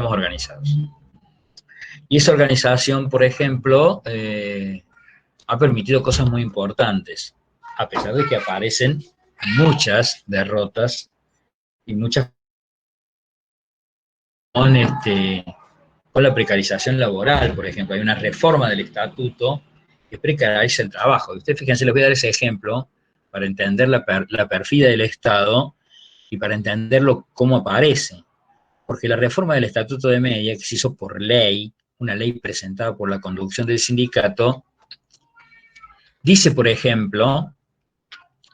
estamos organizados. Y esa organización, por ejemplo, ha permitido cosas muy importantes, a pesar de que aparecen muchas derrotas y muchas con la precarización laboral, por ejemplo. Hay una reforma del estatuto que precariza el trabajo. Y ustedes fíjense, les voy a dar ese ejemplo para entender la perfidia del Estado y para entenderlo cómo aparece. Porque la reforma del Estatuto de Media, que se hizo por ley, una ley presentada por la conducción del sindicato, dice, por ejemplo,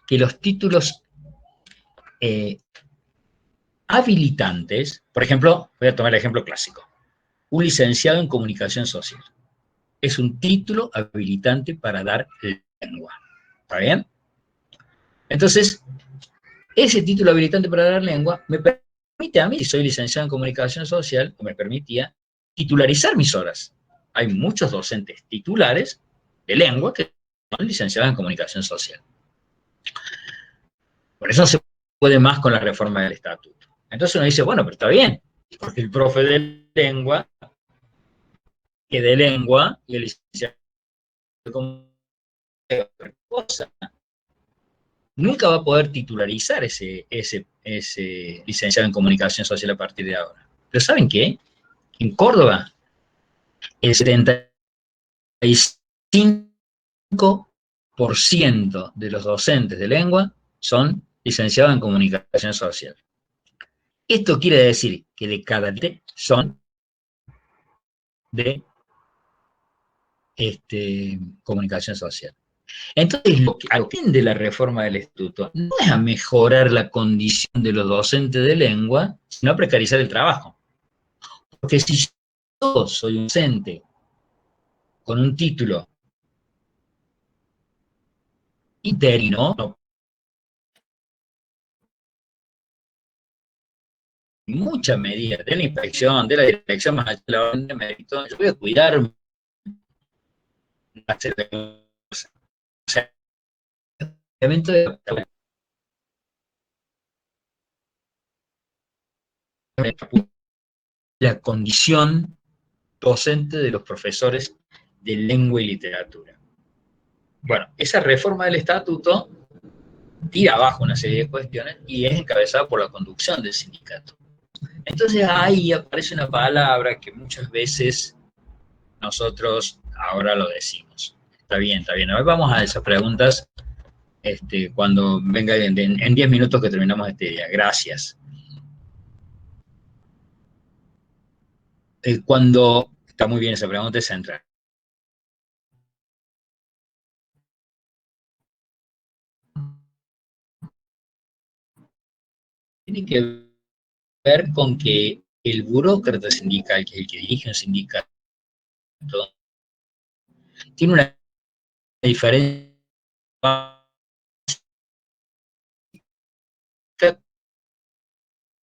que los títulos habilitantes, por ejemplo, voy a tomar el ejemplo clásico, un licenciado en comunicación social. Es un título habilitante para dar lengua. ¿Está bien? Entonces, ese título habilitante para dar lengua me permite a mí, si soy licenciado en comunicación social, o me permitía titularizar mis horas. Hay muchos docentes titulares de lengua que son licenciados en comunicación social. Por eso se puede más con la reforma del estatuto. Entonces uno dice, bueno, pero está bien, porque el profe de lengua, que de lengua, y el licenciado de comunicación cosa, nunca va a poder titularizar ese licenciado en comunicación social a partir de ahora. Pero ¿saben qué? En Córdoba, el 75% de los docentes de lengua son licenciados en comunicación social. Esto quiere decir que de cada 10 son de comunicación social. Entonces, lo que atiende la reforma del estatuto no es a mejorar la condición de los docentes de lengua, sino a precarizar el trabajo. Porque si yo soy un docente con un título interino, no, muchas medidas de la inspección, de la dirección más allá de la orden de mérito, yo voy a cuidar la condición docente de los profesores de lengua y literatura. Bueno, esa reforma del estatuto tira abajo una serie de cuestiones y es encabezada por la conducción del sindicato. Entonces ahí aparece una palabra que muchas veces nosotros ahora lo decimos. Está bien, está bien. Ahora vamos a esas preguntas cuando venga en 10 minutos que terminamos este día. Gracias. Cuando, está muy bien esa pregunta, es central. Tiene que ver con que el burócrata sindical, que es el que dirige un sindicato, tiene una diferencia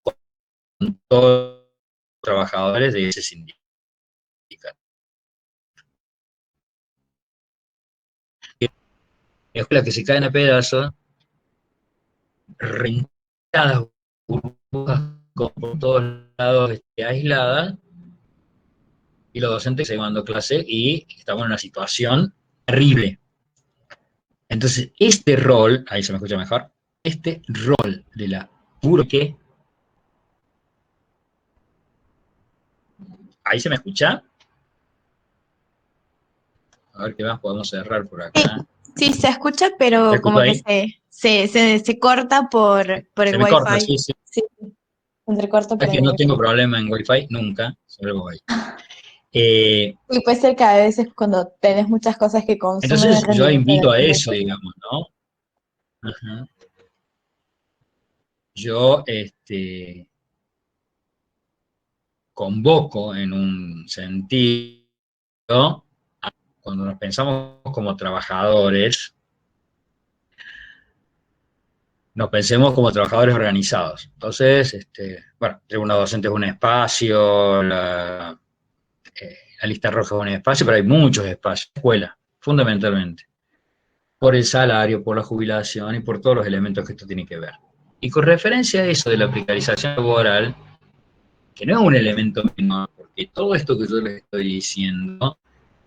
con todos los trabajadores de ese sindicato. Escuelas que se caen a pedazos, rentadas, burbujas por todos lados aisladas, y los docentes se van dando clase y estamos en una situación terrible. Entonces, este rol, ahí se me escucha mejor, este rol de la puro que, ahí se me escucha, a ver qué más podemos cerrar por acá. Sí, se escucha, pero como que se corta por el me Wi-Fi. Corta, sí, sí. Sí, entrecorta por Es que no tengo problema en Wi-Fi nunca, sobre Wi-Fi. Y puede ser que a veces cuando tenés muchas cosas que consumen Entonces el yo rendimiento invito de a la eso, digamos, ¿no? Ajá. Yo convoco en un sentido, cuando nos pensamos como trabajadores, nos pensemos como trabajadores organizados. Entonces, bueno, Tribuna Docente es un espacio, la lista roja es un espacio, pero hay muchos espacios, escuela, fundamentalmente, por el salario, por la jubilación y por todos los elementos que esto tiene que ver. Y con referencia a eso de la precarización laboral, que no es un elemento menor, porque todo esto que yo les estoy diciendo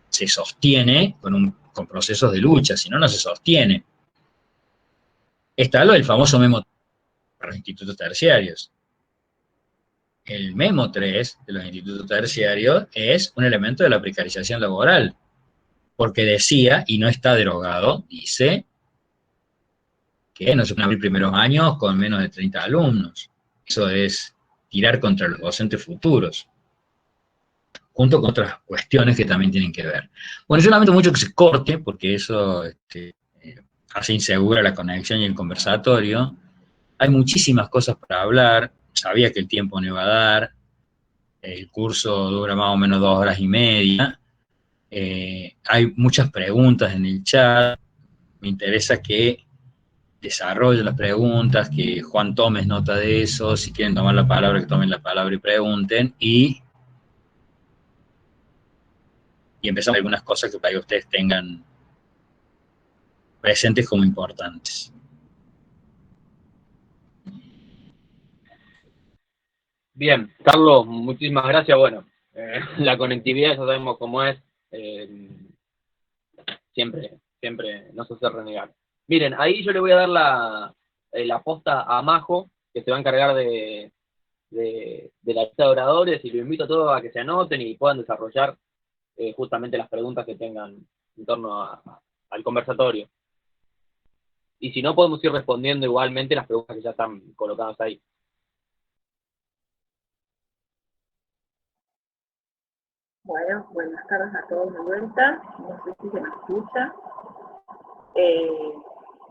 se sostiene con procesos de lucha, si no, no se sostiene. Está lo del famoso memo para los institutos terciarios. El memo 3 de los institutos terciarios es un elemento de la precarización laboral, porque decía, y no está derogado, dice que no se pueden abrir primeros años con menos de 30 alumnos. Eso es tirar contra los docentes futuros, junto con otras cuestiones que también tienen que ver. Bueno, yo lamento mucho que se corte, porque eso hace insegura la conexión y el conversatorio. Hay muchísimas cosas para hablar, sabía que el tiempo no iba a dar, el curso dura más o menos 2 horas y media, hay muchas preguntas en el chat, me interesa que desarrolle las preguntas, que Juan tomes nota de eso, si quieren tomar la palabra, que tomen la palabra y pregunten, y empezamos algunas cosas que para que ustedes tengan presentes como importantes. Bien, Carlos, muchísimas gracias. Bueno, la conectividad ya sabemos cómo es, siempre nos hace renegar. Miren, ahí yo le voy a dar la posta a Majo, que se va a encargar de la lista de oradores, y los invito a todos a que se anoten y puedan desarrollar justamente las preguntas que tengan en torno al conversatorio. Y si no, podemos ir respondiendo igualmente las preguntas que ya están colocadas ahí. Bueno, buenas tardes a todos de vuelta. No sé si se me escucha.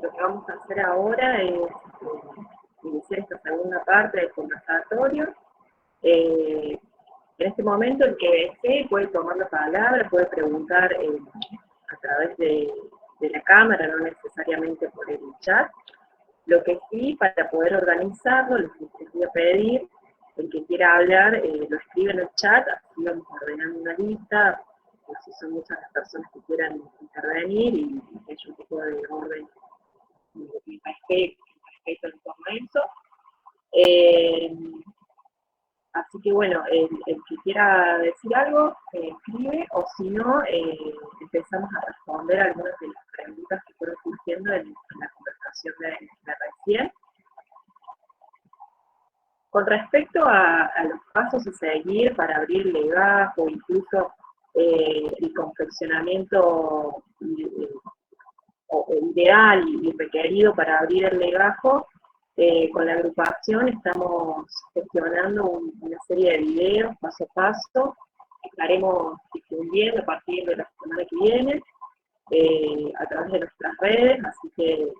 Lo que vamos a hacer ahora es iniciar esta segunda parte del conversatorio. En este momento, el que desee puede tomar la palabra, puede preguntar a través de la cámara, no necesariamente por el chat. Lo que sí, para poder organizarlo, lo que les voy a pedir, el que quiera hablar, lo escribe en el chat, así vamos ordenando una lista, por si son muchas las personas que quieran intervenir y que haya un tipo de orden y respeto en torno a eso. Así que bueno, el que quiera decir algo, escribe, o si no, empezamos a responder algunas de las preguntas que fueron surgiendo en la conversación de recién. Con respecto a los pasos a seguir para abrir el legajo, incluso el confeccionamiento ideal y requerido para abrir el legajo, con la agrupación estamos gestionando una serie de videos paso a paso que estaremos difundiendo a partir de la semana que viene a través de nuestras redes, así que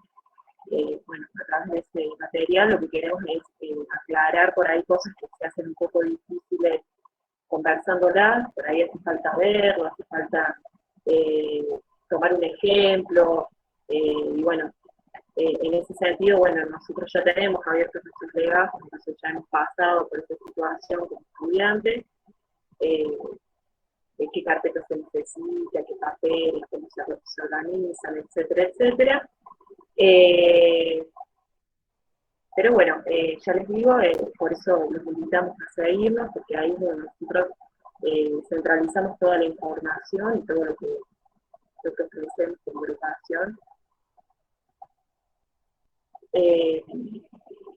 bueno, a través de ese material lo que queremos es aclarar por ahí cosas que se hacen un poco difíciles conversándolas, por ahí hace falta verlo, hace falta tomar un ejemplo, y bueno, en ese sentido, bueno, nosotros ya tenemos abiertos nuestros legajos, entonces ya hemos pasado por esta situación como estudiantes, de qué carpetas se necesita, qué papeles, cómo se organizan, etcétera, etcétera. Pero bueno, ya les digo, por eso los invitamos a seguirnos, porque ahí es donde nosotros centralizamos toda la información y todo lo que ofrecemos como agrupación.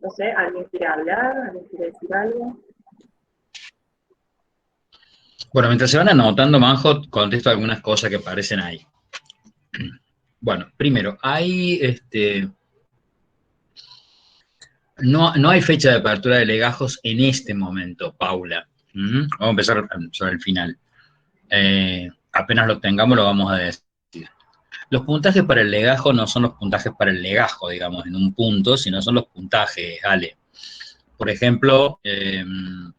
No sé, ¿alguien quiere hablar? ¿Alguien quiere decir algo? Bueno, mientras se van anotando, Manjo, contesto algunas cosas que aparecen ahí. Bueno, primero, no hay fecha de apertura de legajos en este momento, Paula. Vamos a empezar sobre el final. Apenas lo tengamos, lo vamos a decir. Los puntajes para el legajo no son los puntajes para el legajo, digamos, en un punto, sino son los puntajes, Ale. Por ejemplo, el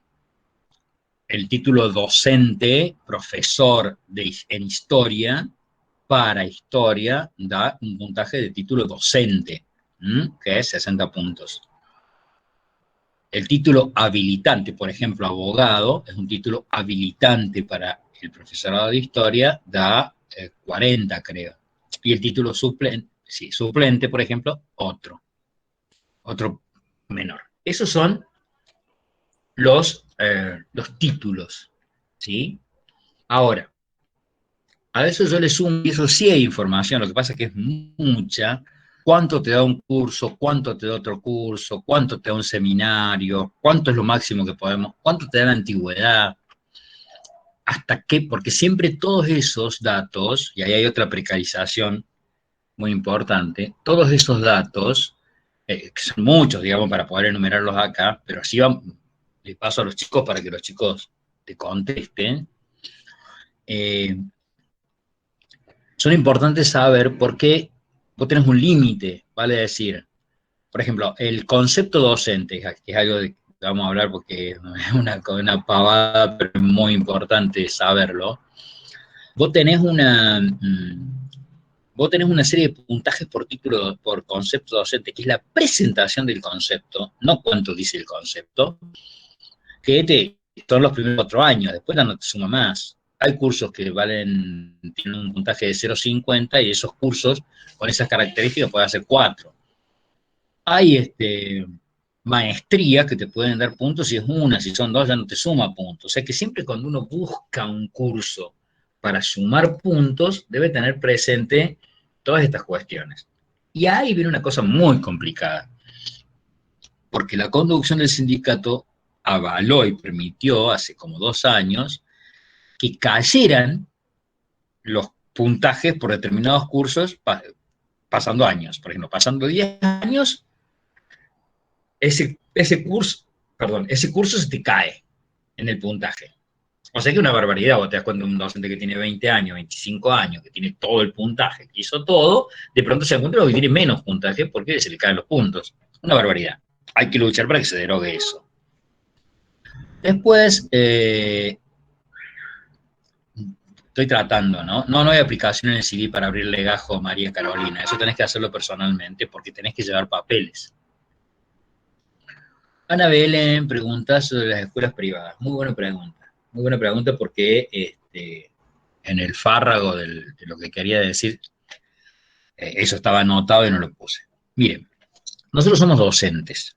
título docente, profesor en historia, para historia, da un puntaje de título docente, que es 60 puntos. El título habilitante, por ejemplo, abogado, es un título habilitante para el profesorado de historia, da 40, creo. Y el título suplente, por ejemplo, otro menor. Esos son los títulos, ¿sí? Ahora, a veces yo le sumo, y eso sí hay información, lo que pasa es que es mucha, cuánto te da un curso, cuánto te da otro curso, cuánto te da un seminario, cuánto es lo máximo que podemos, cuánto te da la antigüedad, hasta qué, porque siempre todos esos datos, y ahí hay otra precarización muy importante, todos esos datos, que son muchos, digamos, para poder enumerarlos acá, pero así le paso a los chicos para que los chicos te contesten, eh, son importantes saber por qué vos tenés un límite, vale decir, por ejemplo, el concepto docente, que es algo de que vamos a hablar porque es una pavada, pero es muy importante saberlo. Vos tenés vos tenés una serie de puntajes por título, por concepto docente, que es la presentación del concepto, no cuánto dice el concepto, que son los primeros 4 años, después ya no te suma más. Hay cursos que tienen un puntaje de 0,50 y esos cursos con esas características pueden hacer 4. Hay maestrías que te pueden dar puntos, si es una, si son 2 ya no te suma puntos. O sea que siempre cuando uno busca un curso para sumar puntos, debe tener presente todas estas cuestiones. Y ahí viene una cosa muy complicada, porque la conducción del sindicato avaló y permitió hace como 2 años que cayeran los puntajes por determinados cursos pasando años. Por ejemplo, pasando 10 años, ese curso se te cae en el puntaje. O sea que es una barbaridad, vos te das cuenta de un docente que tiene 20 años, 25 años, que tiene todo el puntaje, que hizo todo, de pronto se encuentra que tiene menos puntaje porque se le caen los puntos. Una barbaridad. Hay que luchar para que se derogue eso. Después, estoy tratando, ¿no? No hay aplicación en el CV para abrir legajo, María Carolina. Eso tenés que hacerlo personalmente porque tenés que llevar papeles. Ana Belén pregunta sobre las escuelas privadas. Muy buena pregunta. Muy buena pregunta porque en el fárrago de lo que quería decir, eso estaba anotado y no lo puse. Miren, nosotros somos docentes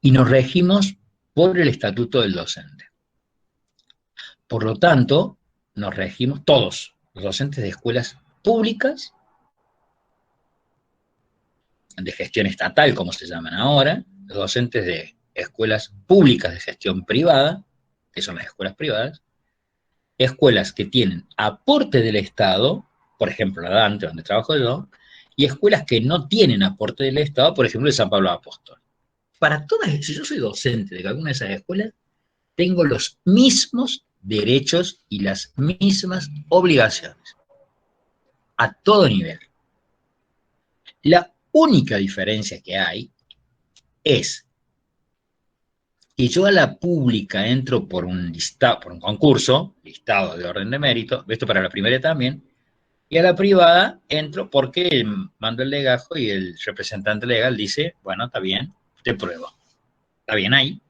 y nos regimos por el estatuto del docente. Por lo tanto, nos regimos todos, los docentes de escuelas públicas, de gestión estatal, como se llaman ahora, los docentes de escuelas públicas de gestión privada, que son las escuelas privadas, escuelas que tienen aporte del Estado, por ejemplo, la Dante, donde trabajo yo, y escuelas que no tienen aporte del Estado, por ejemplo, de San Pablo Apóstol. Para todas, si yo soy docente de alguna de esas escuelas, tengo los mismos derechos y las mismas obligaciones, a todo nivel. La única diferencia que hay es que yo a la pública entro por un concurso, listado de orden de mérito, esto para la primaria también, y a la privada entro porque mando el legajo y el representante legal dice, bueno, está bien, te pruebo. Está bien ahí.